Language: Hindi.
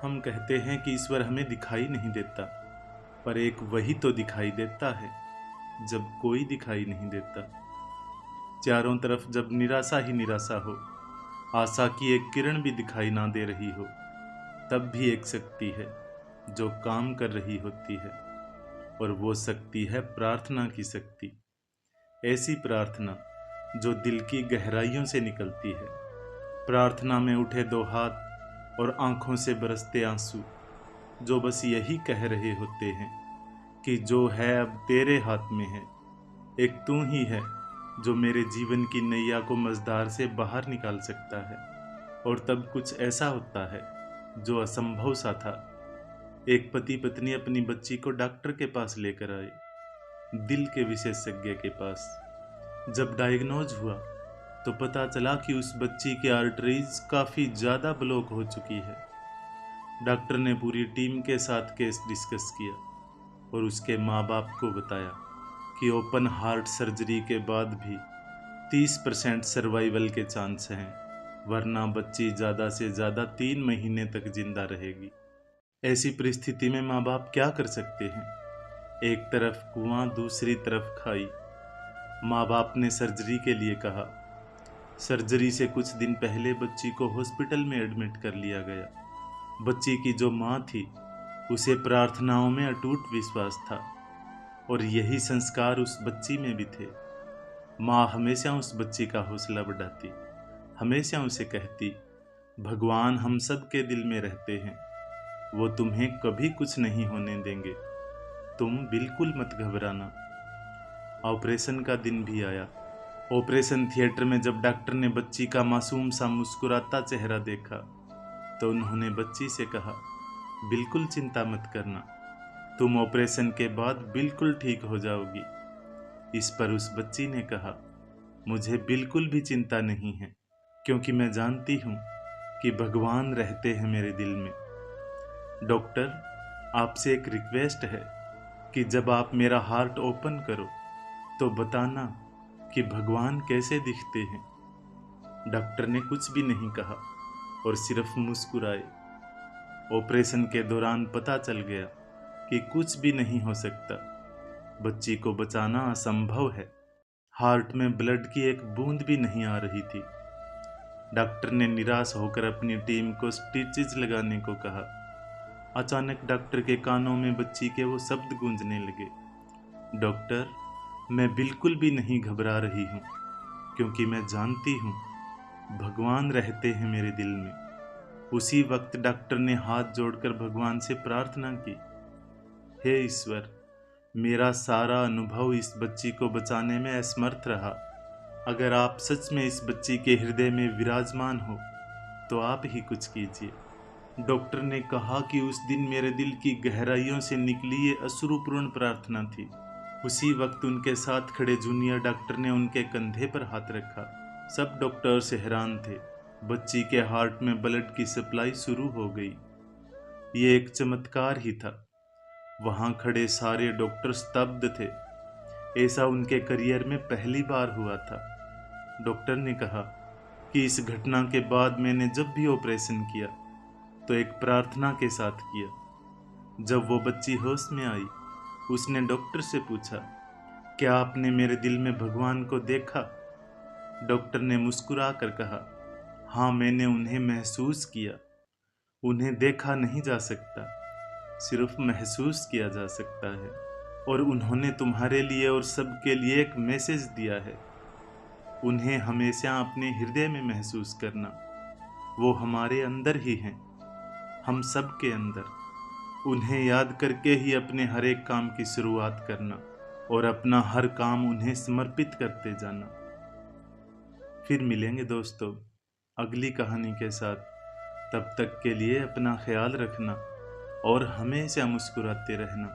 हम कहते हैं कि ईश्वर हमें दिखाई नहीं देता, पर एक वही तो दिखाई देता है जब कोई दिखाई नहीं देता। चारों तरफ जब निराशा ही निराशा हो, आशा की एक किरण भी दिखाई ना दे रही हो, तब भी एक शक्ति है जो काम कर रही होती है, और वो शक्ति है प्रार्थना की शक्ति। ऐसी प्रार्थना जो दिल की गहराइयों से निकलती है। प्रार्थना में उठे दो हाथ और आंखों से बरसते आंसू, जो बस यही कह रहे होते हैं कि जो है अब तेरे हाथ में है। एक तू ही है जो मेरे जीवन की नैया को मझधार से बाहर निकाल सकता है। और तब कुछ ऐसा होता है जो असंभव सा था। एक पति पत्नी अपनी बच्ची को डॉक्टर के पास लेकर आए, दिल के विशेषज्ञ के पास। जब डायग्नोज हुआ तो पता चला कि उस बच्ची की आर्टरीज काफ़ी ज़्यादा ब्लॉक हो चुकी है। डॉक्टर ने पूरी टीम के साथ केस डिस्कस किया और उसके माँ बाप को बताया कि ओपन हार्ट सर्जरी के बाद भी 30% सर्वाइवल के चांस हैं, वरना बच्ची ज़्यादा से ज़्यादा 3 महीने तक जिंदा रहेगी। ऐसी परिस्थिति में माँ बाप क्या कर सकते हैं? एक तरफ कुआं, दूसरी तरफ खाई। माँ बाप ने सर्जरी के लिए कहा। सर्जरी से कुछ दिन पहले बच्ची को हॉस्पिटल में एडमिट कर लिया गया। बच्ची की जो माँ थी, उसे प्रार्थनाओं में अटूट विश्वास था, और यही संस्कार उस बच्ची में भी थे। माँ हमेशा उस बच्ची का हौसला बढ़ाती, हमेशा उसे कहती, भगवान हम सब के दिल में रहते हैं, वो तुम्हें कभी कुछ नहीं होने देंगे, तुम बिल्कुल मत घबराना। ऑपरेशन का दिन भी आया। ऑपरेशन थिएटर में जब डॉक्टर ने बच्ची का मासूम सा मुस्कुराता चेहरा देखा, तो उन्होंने बच्ची से कहा, बिल्कुल चिंता मत करना, तुम ऑपरेशन के बाद बिल्कुल ठीक हो जाओगी। इस पर उस बच्ची ने कहा, मुझे बिल्कुल भी चिंता नहीं है, क्योंकि मैं जानती हूँ कि भगवान रहते हैं मेरे दिल में। डॉक्टर, आपसे एक रिक्वेस्ट है कि जब आप मेरा हार्ट ओपन करो तो बताना कि भगवान कैसे दिखते हैं। डॉक्टर ने कुछ भी नहीं कहा और सिर्फ मुस्कुराए। ऑपरेशन के दौरान पता चल गया कि कुछ भी नहीं हो सकता, बच्ची को बचाना असंभव है। हार्ट में ब्लड की एक बूंद भी नहीं आ रही थी। डॉक्टर ने निराश होकर अपनी टीम को स्टिचेस लगाने को कहा। अचानक डॉक्टर के कानों में बच्ची के वो शब्द गूंजने लगे, डॉक्टर, मैं बिल्कुल भी नहीं घबरा रही हूँ, क्योंकि मैं जानती हूँ भगवान रहते हैं मेरे दिल में। उसी वक्त डॉक्टर ने हाथ जोड़कर भगवान से प्रार्थना की, हे ईश्वर, मेरा सारा अनुभव इस बच्ची को बचाने में असमर्थ रहा। अगर आप सच में इस बच्ची के हृदय में विराजमान हो तो आप ही कुछ कीजिए। डॉक्टर ने कहा कि उस दिन मेरे दिल की गहराइयों से निकली ये अश्रुपूर्ण प्रार्थना थी। उसी वक्त उनके साथ खड़े जूनियर डॉक्टर ने उनके कंधे पर हाथ रखा। सब डॉक्टर्स हैरान थे। बच्ची के हार्ट में ब्लड की सप्लाई शुरू हो गई। ये एक चमत्कार ही था। वहां खड़े सारे डॉक्टर स्तब्ध थे। ऐसा उनके करियर में पहली बार हुआ था। डॉक्टर ने कहा कि इस घटना के बाद मैंने जब भी ऑपरेशन किया तो एक प्रार्थना के साथ किया। जब वो बच्ची होश में आई, उसने डॉक्टर से पूछा, क्या आपने मेरे दिल में भगवान को देखा? डॉक्टर ने मुस्कुरा कर कहा, हाँ, मैंने उन्हें महसूस किया। उन्हें देखा नहीं जा सकता, सिर्फ महसूस किया जा सकता है। और उन्होंने तुम्हारे लिए और सबके लिए एक मैसेज दिया है, उन्हें हमेशा अपने हृदय में महसूस करना। वो हमारे अंदर ही हैं, हम सब के अंदर। उन्हें याद करके ही अपने हर एक काम की शुरुआत करना और अपना हर काम उन्हें समर्पित करते जाना। फिर मिलेंगे दोस्तों अगली कहानी के साथ। तब तक के लिए अपना ख्याल रखना और हमेशा मुस्कुराते रहना।